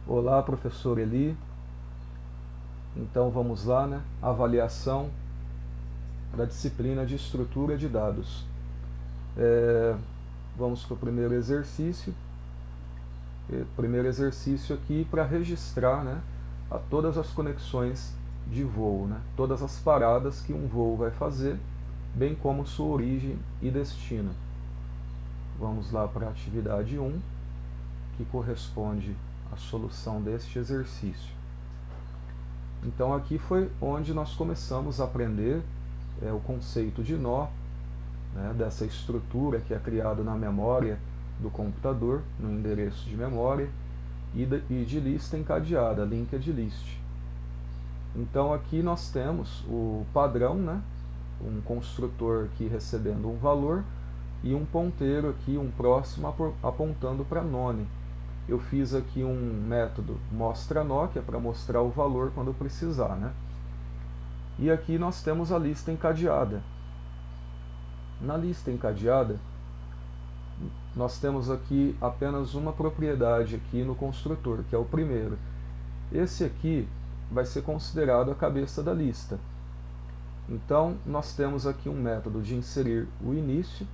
Olá, professor Eli. Então vamos lá, né? Avaliação da disciplina de estrutura de dados. Vamos para o primeiro exercício. Primeiro exercício aqui para registrar, né, todas as conexões de voo, né? Todas as paradas que um voo vai fazer, bem como sua origem e destino. Vamos lá para a atividade 1, que corresponde à solução deste exercício. Então aqui foi onde nós começamos a aprender o conceito de nó, né, dessa estrutura que é criada na memória do computador, no endereço de memória, e de lista encadeada, linked list. Então aqui nós temos o padrão, né, um construtor aqui recebendo um valor e um ponteiro aqui, um próximo, apontando para none. Eu fiz aqui um método mostra nó, que é para mostrar o valor quando precisar, né? E aqui nós temos a lista encadeada. Na lista encadeada, nós temos aqui apenas uma propriedade aqui no construtor, que é o primeiro. Esse aqui vai ser considerado a cabeça da lista. Então, nós temos aqui um método de inserir o início,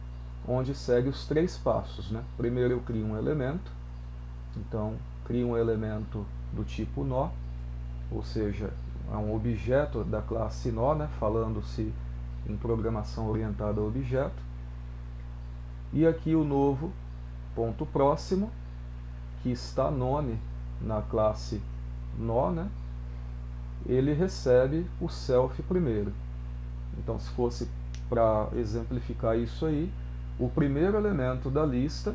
onde segue os 3 passos, né? Primeiro eu crio um elemento, então crio um elemento do tipo nó, ou seja, é um objeto da classe nó, né? Falando-se em programação orientada a objeto. E aqui o novo ponto próximo, que está none na classe nó, né? Ele recebe o self primeiro. Então, se fosse para exemplificar isso aí, o primeiro elemento da lista,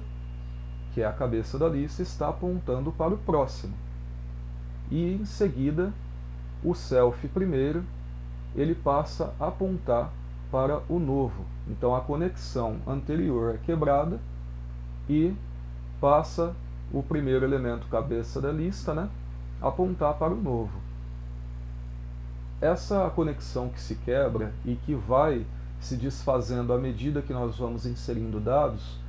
que é a cabeça da lista, está apontando para o próximo. E em seguida, o self primeiro, ele passa a apontar para o novo. Então a conexão anterior é quebrada e passa o primeiro elemento cabeça da lista, né, apontar para o novo. Essa conexão que se quebra e que vai se desfazendo à medida que nós vamos inserindo dados,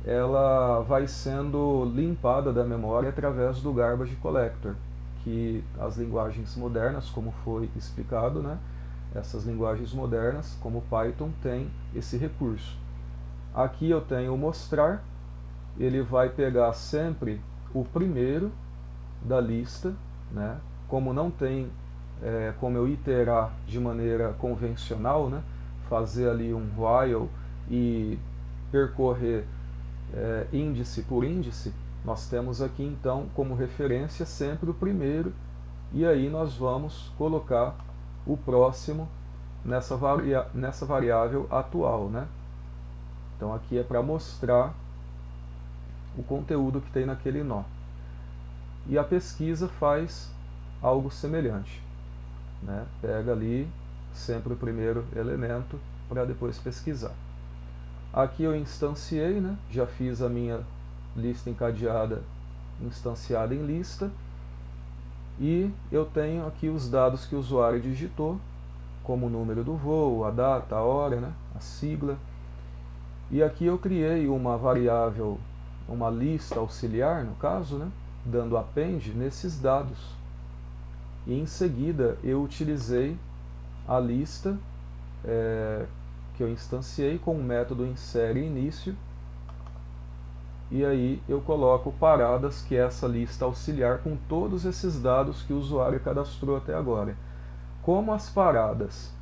ela vai sendo limpada da memória através do garbage collector, que as linguagens modernas, como foi explicado, né, essas linguagens modernas, como Python, tem esse recurso. Aqui eu tenho o mostrar, ele vai pegar sempre o primeiro da lista, né, como não tem como eu iterar de maneira convencional, né, fazer ali um while e percorrer índice por índice, nós temos aqui então como referência sempre o primeiro, e aí nós vamos colocar o próximo nessa variável atual, né? Então aqui é para mostrar o conteúdo que tem naquele nó. E a pesquisa faz algo semelhante, né? Pega ali sempre o primeiro elemento para depois pesquisar. Aqui eu instanciei, né? Já fiz a minha lista encadeada instanciada em lista, e eu tenho aqui os dados que o usuário digitou, como o número do voo, a data, a hora, né? A sigla. E aqui eu criei uma variável, uma lista auxiliar, no caso, né? Dando append nesses dados. E em seguida eu utilizei a lista que eu instanciei com o método insere_início, e aí eu coloco paradas, que é essa lista auxiliar com todos esses dados que o usuário cadastrou até agora. Como as paradas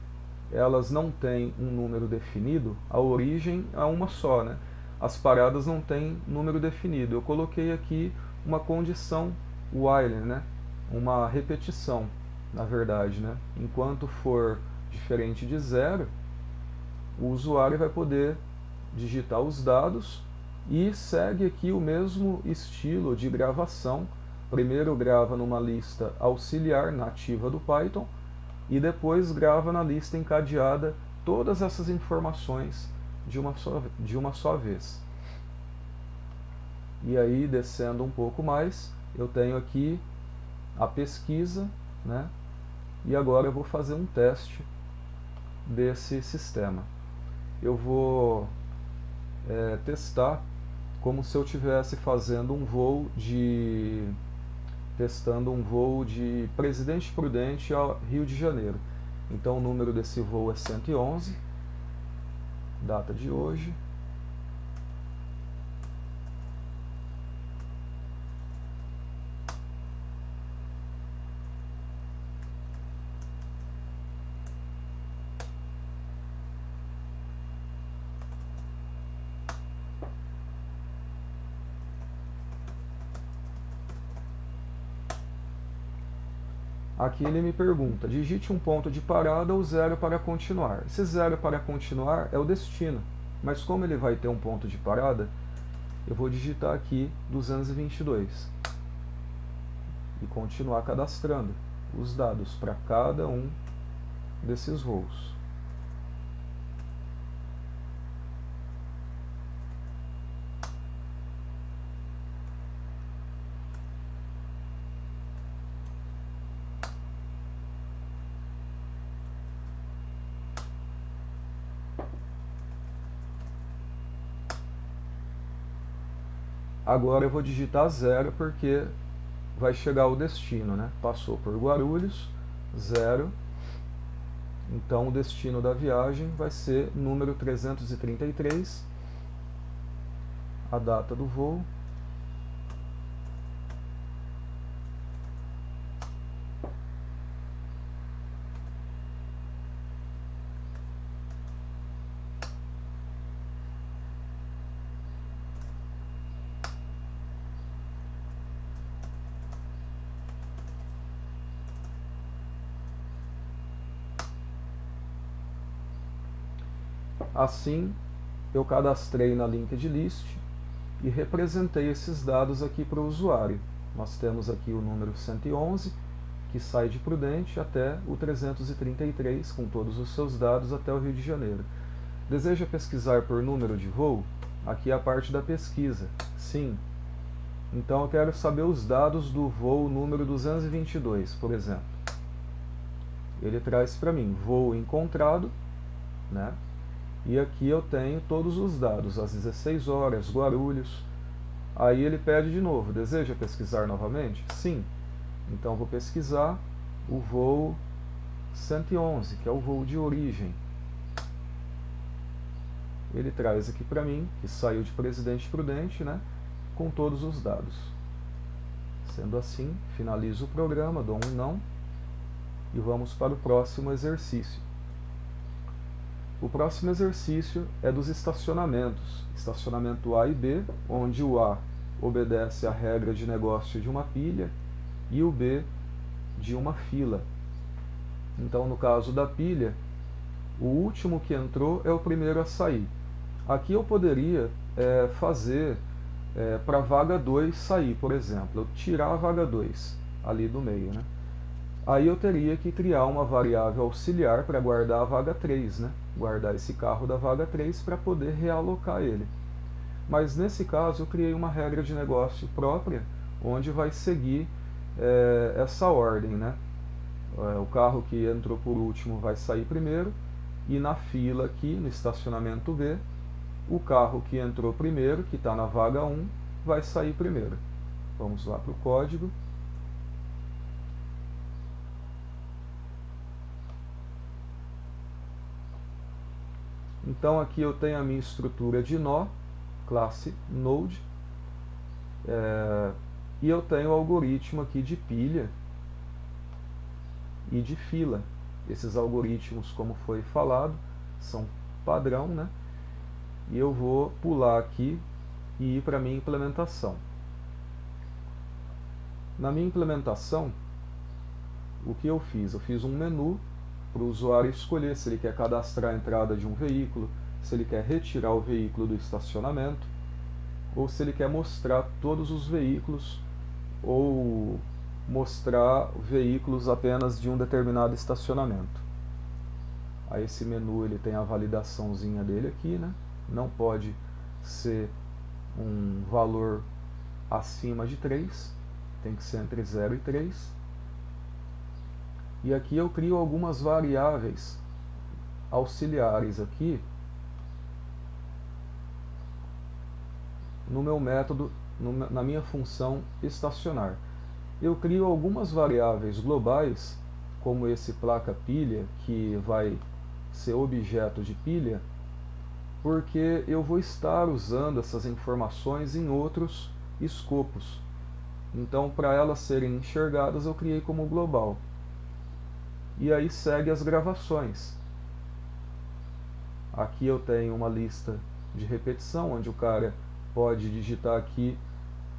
elas não têm um número definido, a origem é uma só, né? As paradas não têm número definido. Eu coloquei aqui uma condição while, né? Uma repetição, na verdade, né? Enquanto for diferente de 0, o usuário vai poder digitar os dados e segue aqui o mesmo estilo de gravação. Primeiro grava numa lista auxiliar nativa do Python e depois grava na lista encadeada todas essas informações de uma só vez. E aí, descendo um pouco mais, eu tenho aqui a pesquisa, né? E agora eu vou fazer um teste desse sistema. Eu vou testar como se eu estivesse fazendo um voo de testando um voo de Presidente Prudente ao Rio de Janeiro. Então o número desse voo é 111, data de hoje. Aqui ele me pergunta, digite um ponto de parada ou 0 para continuar. Esse 0 para continuar é o destino, mas como ele vai ter um ponto de parada, eu vou digitar aqui 222 e continuar cadastrando os dados para cada um desses voos. Agora eu vou digitar 0 porque vai chegar ao destino, né? Passou por Guarulhos, 0. Então o destino da viagem vai ser número 333, a data do voo. Assim, eu cadastrei na Linked List e representei esses dados aqui para o usuário. Nós temos aqui o número 111, que sai de Prudente, até o 333, com todos os seus dados, até o Rio de Janeiro. Deseja pesquisar por número de voo? Aqui é a parte da pesquisa. Sim. Então eu quero saber os dados do voo número 222, por exemplo. Ele traz para mim voo encontrado, né? E aqui eu tenho todos os dados, às 16 horas, Guarulhos. Aí ele pede de novo, deseja pesquisar novamente? Sim. Então vou pesquisar o voo 111, que é o voo de origem. Ele traz aqui para mim, que saiu de Presidente Prudente, né, com todos os dados. Sendo assim, finalizo o programa, dou um não, e vamos para o próximo exercício. O próximo exercício é dos estacionamentos. Estacionamento A e B, onde o A obedece à regra de negócio de uma pilha e o B de uma fila. Então, no caso da pilha, o último que entrou é o primeiro a sair. Aqui eu poderia fazer para a vaga 2 sair, por exemplo. Eu tirar a vaga 2 ali do meio, né? Aí eu teria que criar uma variável auxiliar para guardar a vaga 3, né? Guardar esse carro da vaga 3 para poder realocar ele. Mas nesse caso eu criei uma regra de negócio própria, onde vai seguir essa ordem, né? O carro que entrou por último vai sair primeiro, e na fila aqui, no estacionamento B, o carro que entrou primeiro, que está na vaga 1, vai sair primeiro. Vamos lá para o código. Então aqui eu tenho a minha estrutura de nó, classe Node, e eu tenho o algoritmo aqui de pilha e de fila. Esses algoritmos, como foi falado, são padrão, né? E eu vou pular aqui e ir para a minha implementação. Na minha implementação, o que eu fiz? Eu fiz um menu para o usuário escolher se ele quer cadastrar a entrada de um veículo, se ele quer retirar o veículo do estacionamento, ou se ele quer mostrar todos os veículos, ou mostrar veículos apenas de um determinado estacionamento. Aí esse menu ele tem a validaçãozinha dele aqui, né? Não pode ser um valor acima de 3, tem que ser entre 0 e 3. E aqui eu crio algumas variáveis auxiliares aqui no meu método, na minha função estacionar. eu crio algumas variáveis globais, como esse placa pilha, que vai ser objeto de pilha, porque eu vou estar usando essas informações em outros escopos. Então, para elas serem enxergadas, eu criei como global. E aí segue as gravações. Aqui eu tenho uma lista de repetição, onde o cara pode digitar aqui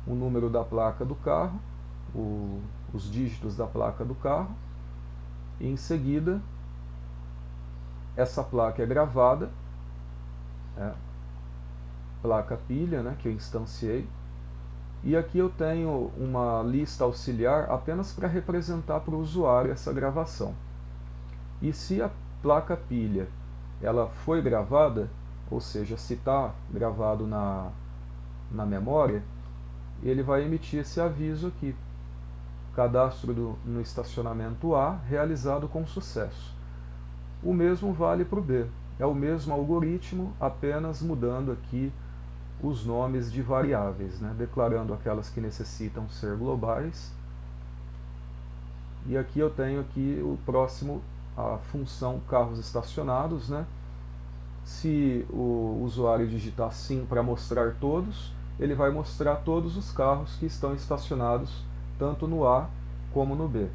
o número da placa do carro, os dígitos da placa do carro, e em seguida essa placa é gravada, placa pilha, né, que eu instanciei, e aqui eu tenho uma lista auxiliar apenas para representar para o usuário essa gravação. E se a placa pilha ela foi gravada, ou seja, se está gravado na memória, ele vai emitir esse aviso aqui: cadastro no estacionamento A realizado com sucesso. O mesmo vale para o B. É o mesmo algoritmo, apenas mudando aqui os nomes de variáveis, né? Declarando aquelas que necessitam ser globais. E aqui eu tenho aqui o próximo, a função carros estacionados, né? Se o usuário digitar sim para mostrar todos, ele vai mostrar todos os carros que estão estacionados tanto no A como no B.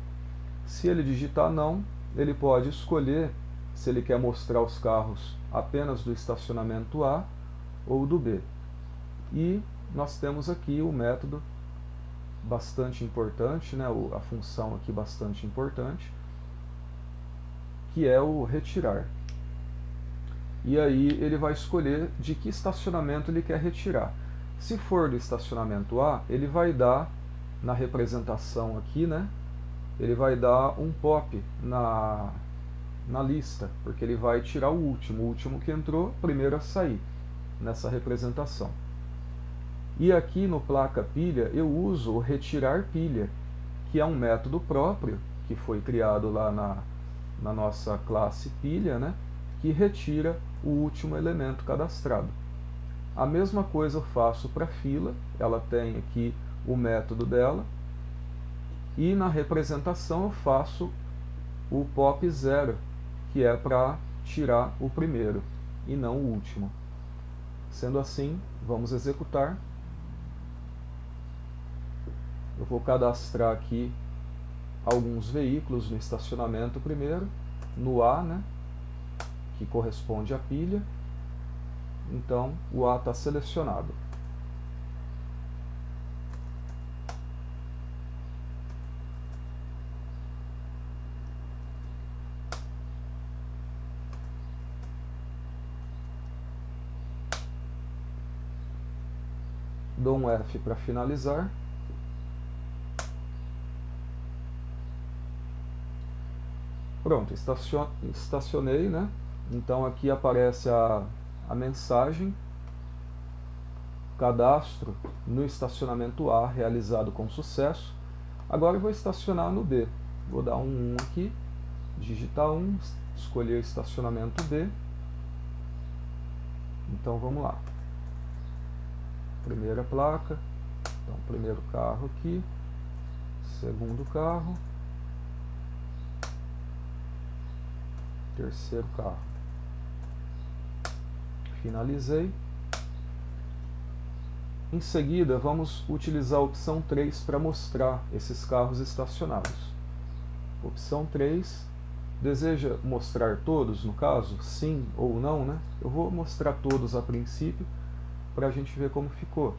Se ele digitar não, ele pode escolher se ele quer mostrar os carros apenas do estacionamento A ou do B. E nós temos aqui o método bastante importante, né, a função aqui bastante importante, que é o retirar. E aí ele vai escolher de que estacionamento ele quer retirar. Se for do estacionamento A, ele vai dar, na representação aqui, né, ele vai dar um pop na lista, porque ele vai tirar o último que entrou, primeiro a sair, nessa representação. E aqui no placa pilha eu uso o retirar pilha, que é um método próprio, que foi criado lá na nossa classe pilha, né, que retira o último elemento cadastrado. A mesma coisa eu faço para fila, ela tem aqui o método dela, e na representação eu faço o pop 0, que é para tirar o primeiro e não o último. Sendo assim, vamos executar. Eu vou cadastrar aqui alguns veículos no estacionamento primeiro, no A, né, que corresponde à pilha. Então, o A está selecionado. Dou um F para finalizar. Pronto, estacionei, né? Então aqui aparece a mensagem: cadastro no estacionamento A realizado com sucesso. Agora eu vou estacionar no B. Vou dar um 1 aqui, digitar 1, escolher o estacionamento B. Então vamos lá. Primeira placa, então primeiro carro aqui, segundo carro, terceiro carro. Finalizei. Em seguida, vamos utilizar a opção 3 para mostrar esses carros estacionados. Opção 3, deseja mostrar todos, no caso, sim ou não, né? Eu vou mostrar todos a princípio, para a gente ver como ficou.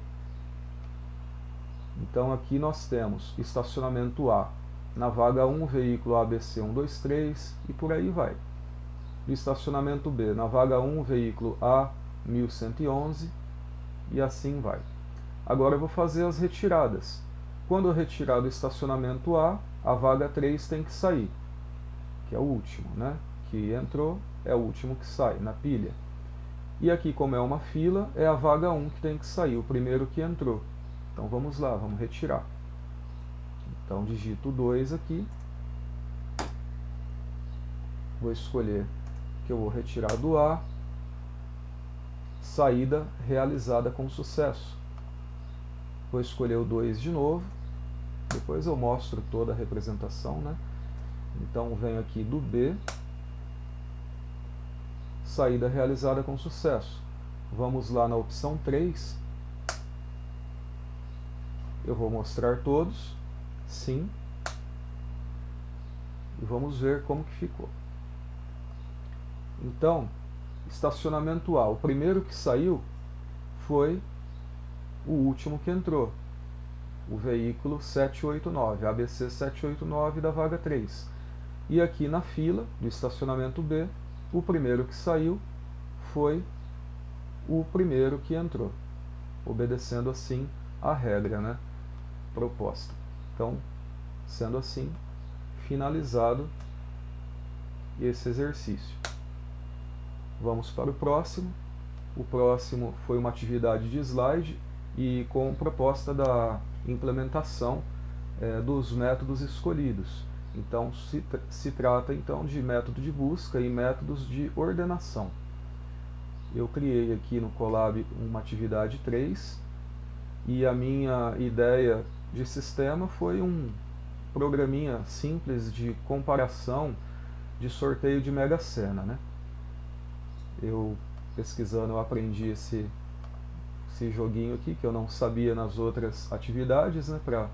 Então aqui nós temos estacionamento A, na vaga 1, veículo ABC 123, e por aí vai. E estacionamento B, na vaga 1, veículo A 1111, e assim vai. Agora eu vou fazer as retiradas. Quando eu retirar do estacionamento A vaga 3 tem que sair, que é o último, né? Que entrou é o último que sai na pilha. E aqui, como é uma fila, é a vaga 1 que tem que sair, o primeiro que entrou. Então vamos lá, vamos retirar. Então digito 2 aqui. Vou escolher que eu vou retirar do A. Saída realizada com sucesso. Vou escolher o 2 de novo. Depois eu mostro toda a representação, né? Então venho aqui do B, saída realizada com sucesso. Vamos lá na opção 3. Eu vou mostrar todos, sim, e vamos ver como que ficou. Então, estacionamento A, o primeiro que saiu foi o último que entrou, o veículo 789, ABC 789 da vaga 3. E aqui na fila do estacionamento B, o primeiro que saiu foi o primeiro que entrou, obedecendo assim a regra, né, proposta. Então, sendo assim, finalizado esse exercício. Vamos para o próximo. O próximo foi uma atividade de slide e com proposta da implementação dos métodos escolhidos. Então, se trata então de método de busca e métodos de ordenação. Eu criei aqui no Colab uma atividade 3 e a minha ideia de sistema foi um programinha simples de comparação de sorteio de Mega Sena, né? Eu pesquisando, eu aprendi esse joguinho aqui que eu não sabia nas outras atividades, né, para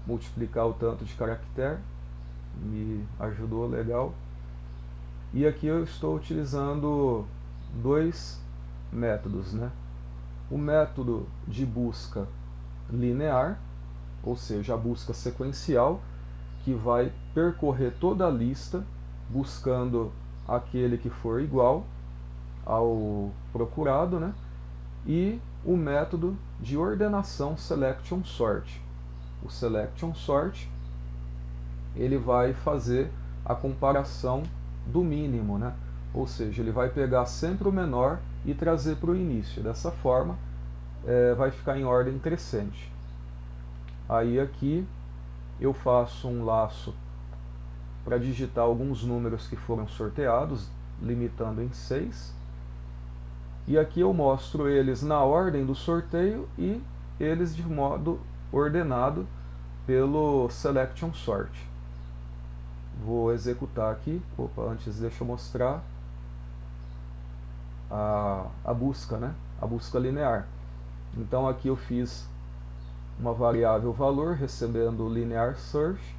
multiplicar o tanto de caractere, me ajudou legal. E aqui eu estou utilizando dois métodos, né? O método de busca linear, ou seja, a busca sequencial, que vai percorrer toda a lista buscando aquele que for igual ao procurado, né? E o método de ordenação selection sort. O selection sort, ele vai fazer a comparação do mínimo, né? Ou seja, ele vai pegar sempre o menor e trazer para o início. Dessa forma, vai ficar em ordem crescente. Aí aqui eu faço um laço para digitar alguns números que foram sorteados, limitando em 6. E aqui eu mostro eles na ordem do sorteio e eles de modo ordenado pelo selection sort. Vou executar aqui. Opa, antes deixa eu mostrar a busca, né? A busca linear. Então aqui eu fiz uma variável valor recebendo linear search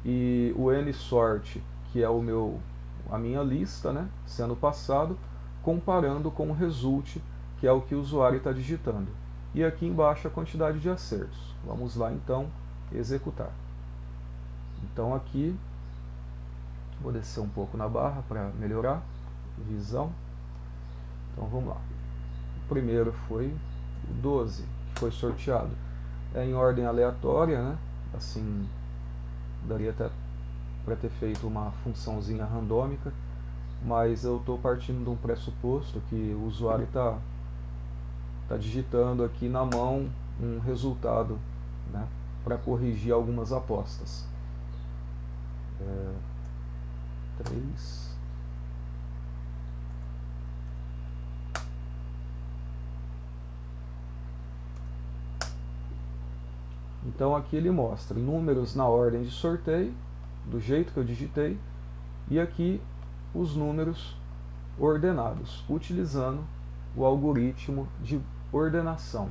e o nsort, que é a minha lista, né, sendo passado, comparando com o result, que é o que o usuário está digitando. E aqui embaixo a quantidade de acertos. Vamos lá então executar. Então aqui, vou descer um pouco na barra para melhorar a visão. Então vamos lá. O primeiro foi o 12, que foi sorteado. É em ordem aleatória, né? Assim, daria até para ter feito uma funçãozinha randômica, mas eu estou partindo de um pressuposto que o usuário está digitando aqui na mão um resultado, né, para corrigir algumas apostas. 3. Então aqui ele mostra números na ordem de sorteio, do jeito que eu digitei, e aqui os números ordenados, utilizando o algoritmo de ordenação,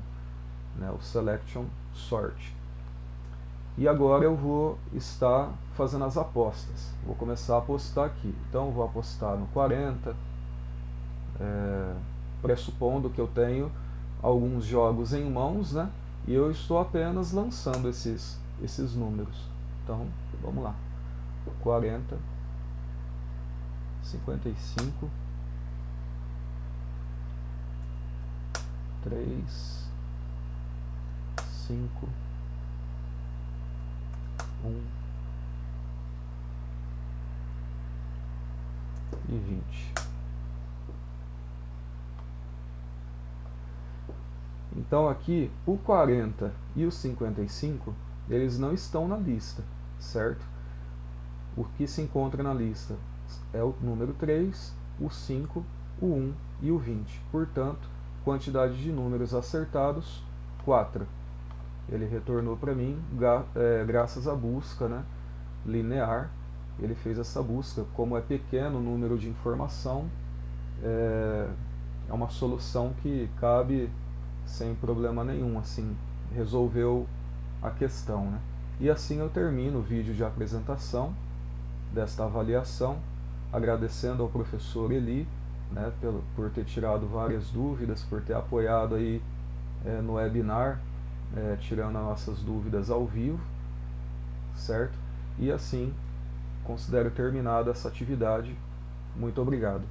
né, o selection sort. E agora eu vou estar fazendo as apostas. Vou começar a apostar aqui. Então eu vou apostar no 40, pressupondo que eu tenho alguns jogos em mãos, né? E eu estou apenas lançando esses números. Então, vamos lá. 40, 55, 3, 5, 1 e 20. Então aqui, o 40 e o 55, eles não estão na lista, certo? O que se encontra na lista é o número 3, o 5, o 1 e o 20. Portanto, quantidade de números acertados, 4. Ele retornou para mim graças à busca, né, linear. Ele fez essa busca. Como é pequeno o número de informação, é uma solução que cabe sem problema nenhum, assim, resolveu a questão, né? E assim eu termino o vídeo de apresentação desta avaliação, agradecendo ao professor Eli, né, por ter tirado várias dúvidas, por ter apoiado aí no webinar, tirando as nossas dúvidas ao vivo, certo? E assim considero terminada essa atividade. Muito obrigado.